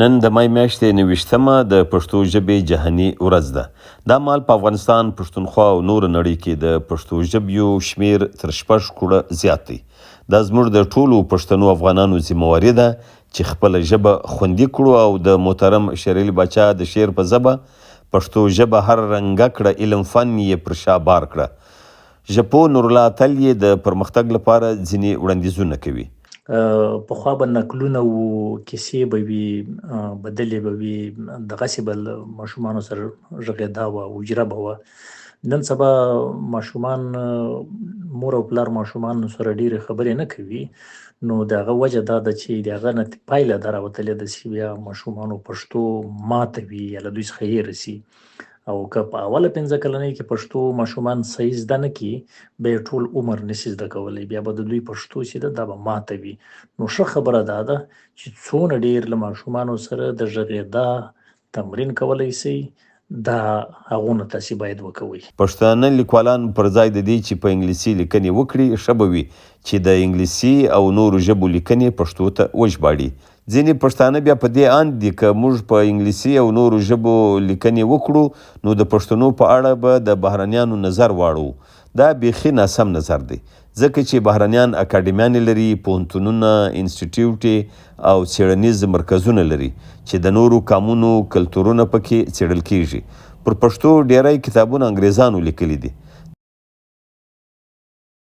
نن د مای میاشتې 29مه د پښتو ژبې جهاني ورځ ده. دا مهال په افغانستان، پښتونخوا او نورو نړۍ کې د پښتو ژبیو شمیر تر 6 کروړه زیات دی. دا زموږ د ټولو پښتنو افغانانو ذمهواري ده چې خپله ژبه خوندي کړو او د محترم شریل باچا د شعر په ژبه پښتو ژبه هر رنګه کړه، علم فن یې پر شا بار کړه. ژبپوه نورالله اتل یې د پرمختګ لپاره ځینې وړاندیزونه کوي. پخوا به نکلونه و، کیسې به وي، بدلې به وي، دغسې به له ماشومانو سره غږېدا وه، حجره به وه. نن سبا ماشومان، مور او پلار ماشومانو سره ډېرې خبرې نه کوي، نو د هغه وجه دا ده چې د هغه نه پایله دا راوتلې ده چې بیا ماشومانو پښتو ماته وي یا له دوی څخه هېره سي. او که په اوله 15 کلنۍ کې پښتو ماشومان صحیح زده نه کړي، بیا یې ټول عمر نشي زده کولی، بیا به د دوی پښتو چې ده دا به ماته وي. نو ښه خبره دا ده چې څونه ډېر له ماشومانو سره د غږېدا تمرین کولی سئ، دا هغونه تاسې باید وکوئ. پښتانه لیکوالان پر ځای د دې چې په انګلیسي لیکنې وکړي، ښه به وي چې د انګلیسي او نورو ژبو لیکنې پښتو ته وژباړي. ځینې پښتانه بیا په دې اند دي که موږ په انګلیسي او نورو ژبو لیکنې وکړو نو د پښتنو په اړه به د بهرنیانو نظر واړو. دا بیخي ناسم نظر دی، ځکه چې بهرنیان اکاډمیانې لري، پوهنتونونه، انسټیټیوټ او څیړنیز مرکزونه لري چې د نورو قامونو کلتورونه پکې څیړل کیږي. پر پښتو ډیری کتابونه انګریزانو لیکلي دي.